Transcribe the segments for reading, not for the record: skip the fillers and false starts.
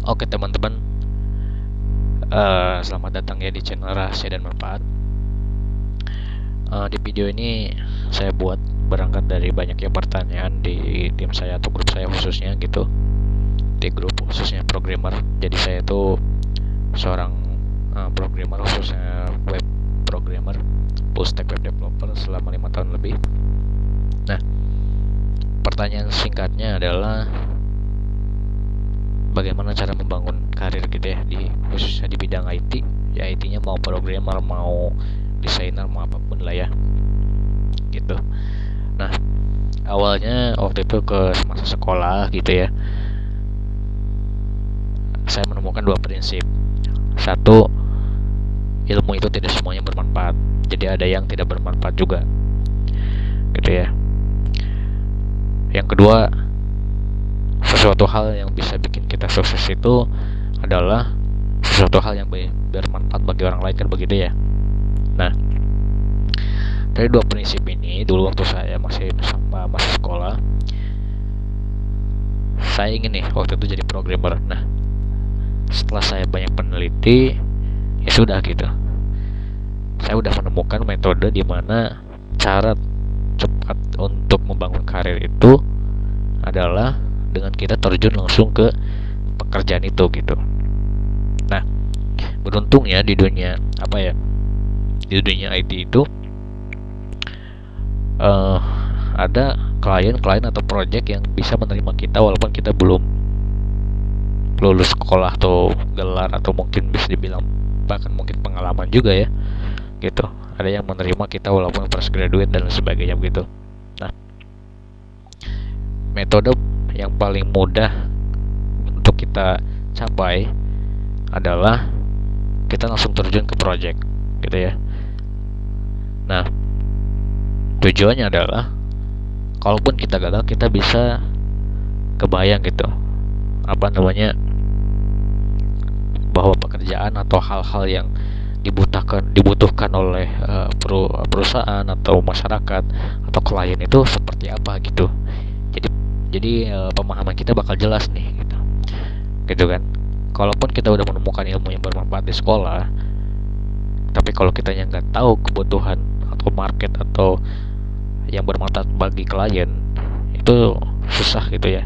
Oke teman-teman, selamat datang ya di channel Rahasia dan Manfaat. Di video ini saya buat berangkat dari banyaknya pertanyaan di tim saya atau grup saya khususnya gitu. Di grup khususnya programmer. Jadi saya itu seorang programmer khususnya web programmer, full stack web developer selama 5 tahun lebih. Nah, pertanyaan singkatnya adalah bagaimana cara membangun karir gitu ya, khususnya di bidang IT. Ya IT-nya mau programmer, mau desainer, mau apapun lah ya gitu. Nah, awalnya waktu itu ke masa sekolah gitu ya, saya menemukan dua prinsip. Satu, ilmu itu tidak semuanya bermanfaat, jadi ada yang tidak bermanfaat juga gitu ya. Yang kedua, sesuatu hal yang bisa bikin kita sukses itu adalah sesuatu hal yang bermanfaat bagi orang lain, kan begitu ya. Nah, dari dua prinsip ini dulu waktu saya masih sekolah, saya ingin nih waktu itu jadi programmer. Nah, setelah saya banyak peneliti, ya sudah gitu, saya udah menemukan metode di mana cara cepat untuk membangun karir itu adalah dengan kita terjun langsung ke pekerjaan itu gitu. Nah, beruntungnya di dunia di dunia IT itu ada klien-klien atau project yang bisa menerima kita walaupun kita belum lulus sekolah atau gelar, atau mungkin bisa dibilang bahkan mungkin pengalaman juga ya gitu. Ada yang menerima kita walaupun fresh graduate dan sebagainya begitu. Nah, metode yang paling mudah untuk kita capai adalah kita langsung terjun ke project gitu ya. Nah, tujuannya adalah kalaupun kita gagal, kita bisa kebayang gitu bahwa pekerjaan atau hal-hal yang dibutuhkan oleh perusahaan atau masyarakat atau klien itu seperti apa gitu. Jadi pemahaman kita bakal jelas nih gitu kan. Kalaupun kita udah menemukan ilmu yang bermanfaat di sekolah, tapi kalau kita yang nggak tahu kebutuhan atau market atau yang bermanfaat bagi klien, itu susah gitu ya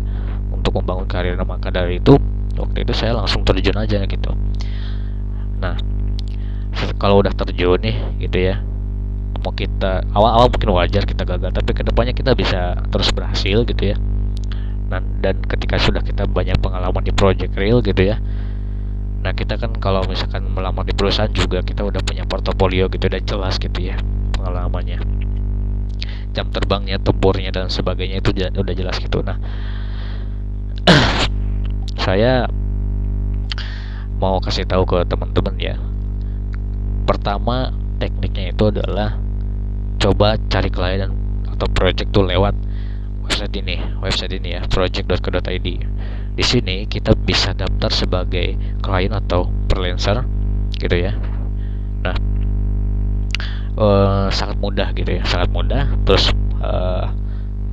untuk membangun karir. Maka dari itu waktu itu saya langsung terjun aja gitu. Nah, kalau udah terjun nih gitu ya, mau kita awal-awal mungkin wajar kita gagal, tapi kedepannya kita bisa terus berhasil gitu ya. Dan ketika sudah kita banyak pengalaman di project real gitu ya, nah kita kan kalau misalkan melamar di perusahaan juga kita udah punya portofolio gitu, udah jelas gitu ya pengalamannya, jam terbangnya, tempurnya dan sebagainya itu udah jelas gitu. Nah, saya mau kasih tahu ke teman-teman ya. Pertama, tekniknya itu adalah coba cari klien atau project tuh lewat website ini ya, project.co.id. Di sini kita bisa daftar sebagai klien atau freelancer gitu ya. Nah, sangat mudah gitu ya, sangat mudah. Terus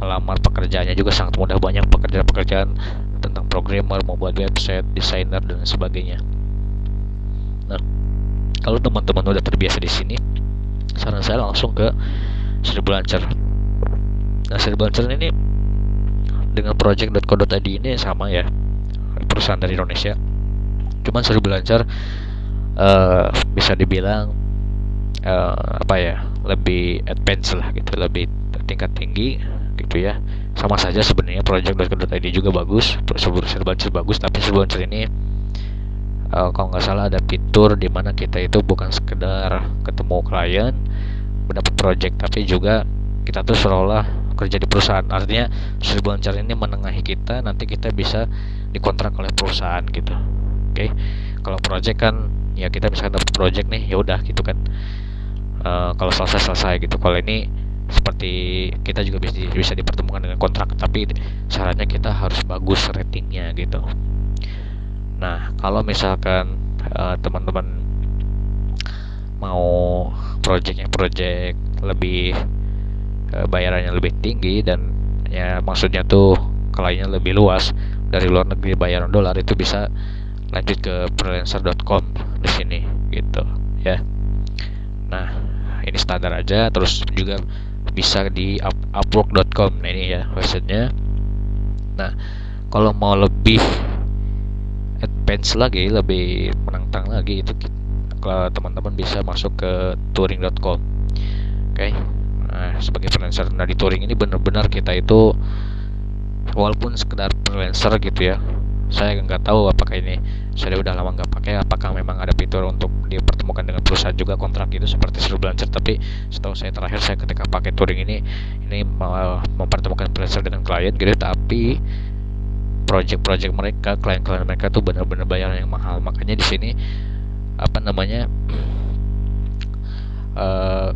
melamar pekerjaannya juga sangat mudah, banyak pekerjaan-pekerjaan tentang programmer, membuat website, desainer dan sebagainya. Nah, kalau teman-teman udah terbiasa di sini, saran saya langsung ke Seribulancer. Nah, Seribulancer ini dengan project.co.id ini sama ya, perusahaan dari Indonesia. Cuman Seribulancer bisa dibilang lebih advance lah gitu, lebih tingkat tinggi gitu ya. Sama saja sebenarnya project.co.id juga bagus, Seribulancer bagus, tapi Seribulancer ini kalau nggak salah ada fitur di mana kita itu bukan sekedar ketemu klien mendapat project, tapi juga kita tuh seolah kerja di perusahaan. Artinya Seribulancer ini menengahi kita, nanti kita bisa dikontrak oleh perusahaan gitu. Oke. Kalau project kan ya kita misalkan dapat project nih, ya udah gitu kan. Kalau selesai gitu. Kalau ini seperti kita juga bisa dipertemukan dengan kontrak, tapi syaratnya kita harus bagus ratingnya gitu. Nah, kalau misalkan teman-teman mau project lebih bayarannya lebih tinggi, dan ya maksudnya tuh kliennya lebih luas, dari luar negeri bayaran dolar, itu bisa lanjut ke freelancer.com di sini gitu ya. Nah, ini standar aja. Terus juga bisa di upwork.com. Nah, ini ya websitenya. Nah, kalau mau lebih advance lagi, lebih menantang lagi, itu kalau teman-teman bisa masuk ke touring.com. Oke. Nah, sebagai freelancer, nah di touring ini benar-benar kita itu walaupun sekedar freelancer gitu ya, saya nggak tahu apakah ini, saya udah lama nggak pakai, apakah memang ada fitur untuk dipertemukan dengan perusahaan juga kontrak itu seperti freelancer. Tapi setahu saya terakhir saya ketika pakai touring ini mempertemukan freelancer dengan klien gitu. Tapi project-project mereka, klien-klien mereka tuh benar-benar bayar yang mahal. Makanya di sini apa namanya,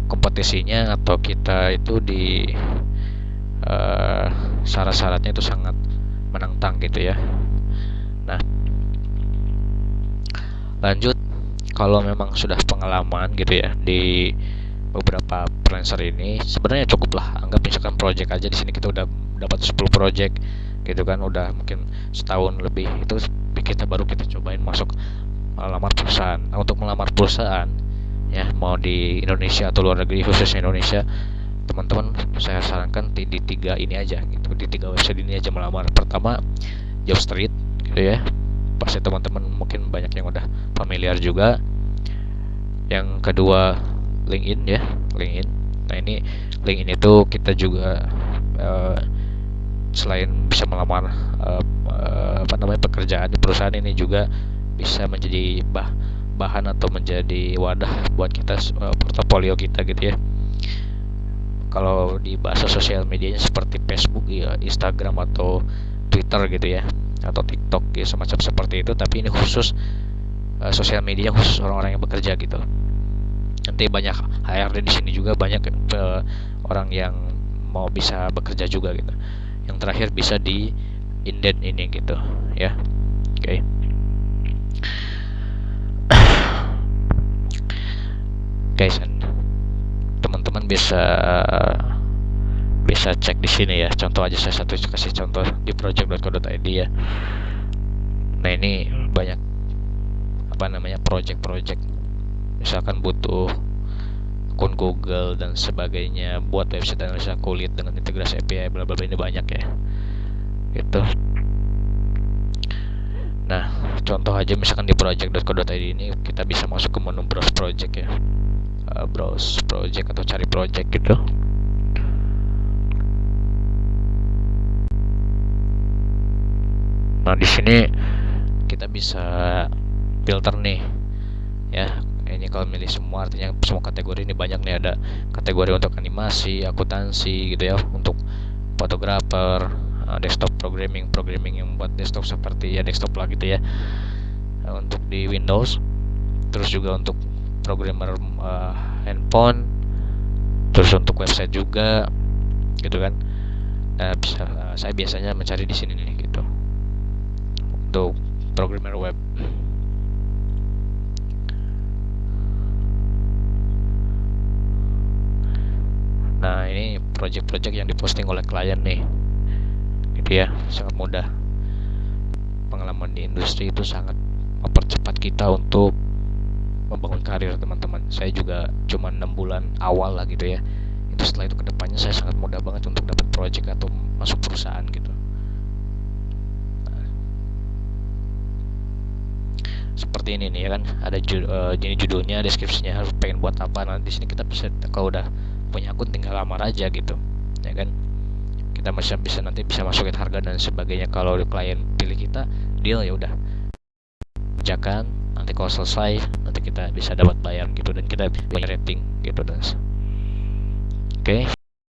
kompetisinya atau kita itu di syarat-syaratnya itu sangat menantang gitu ya. Nah, lanjut, kalau memang sudah pengalaman gitu ya di beberapa freelancer ini, sebenarnya cukup lah, anggap misalkan project aja. Di sini kita udah dapat 10 project gitu kan, udah mungkin setahun lebih, itu kita baru kita cobain masuk melamar perusahaan. Nah, untuk melamar perusahaan ya, mau di Indonesia atau luar negeri, khususnya Indonesia, teman-teman saya sarankan di 3 ini aja gitu, di 3 website ini aja melamar. Pertama, Jobstreet gitu ya, pasti teman-teman mungkin banyak yang udah familiar juga. Yang kedua, LinkedIn ya, LinkedIn. Nah, ini LinkedIn itu kita juga selain bisa melamar pekerjaan di perusahaan, ini juga bisa menjadi bahan atau menjadi wadah buat kita, portofolio kita gitu ya. Kalau di bahasa sosial medianya seperti Facebook ya, Instagram atau Twitter gitu ya, atau TikTok ya, semacam seperti itu. Tapi ini khusus sosial media khusus orang-orang yang bekerja gitu. Nanti banyak HRD di sini juga, banyak orang yang mau bisa bekerja juga gitu. Yang terakhir bisa di Indeed ini gitu ya. Oke. Guys, teman-teman bisa cek di sini ya. Contoh aja, saya kasih contoh di project.co.id ya. Nah, ini banyak project-project, misalkan butuh akun Google dan sebagainya, buat website analisa kulit dengan integrasi API bla bla bla, ini banyak ya gitu. Nah, contoh aja misalkan di project.co.id ini kita bisa masuk ke menu browse project ya, browse project atau cari project gitu. Nah, di sini kita bisa filter nih ya. Ini kalau milih semua, artinya semua kategori. Ini banyak nih, ada kategori untuk animasi, akuntansi gitu ya, untuk fotografer, desktop programming yang buat desktop seperti ya desktop lah gitu ya, untuk di Windows. Terus juga untuk programmer handphone, terus untuk website juga gitu kan. Saya biasanya mencari di sini nih gitu, untuk programmer web. Nah, ini project-project yang diposting oleh klien nih gitu ya, sangat mudah. Pengalaman di industri itu sangat mempercepat kita untuk membangun karir teman-teman. Saya juga cuma 6 bulan awal lah gitu ya, itu setelah itu kedepannya saya sangat mudah banget untuk dapat project atau masuk perusahaan gitu. Seperti ini nih ya kan, ada judulnya, deskripsinya, harus pengen buat apa. Nanti di sini kita bisa, kalau udah punya akun tinggal lamar aja gitu ya kan. Kita bisa nanti bisa masukin harga dan sebagainya. Kalau klien pilih kita, deal ya udah, kerjakan. Nanti kalau selesai, nanti kita bisa dapat bayar gitu, dan kita punya rating gitu. Dan oke.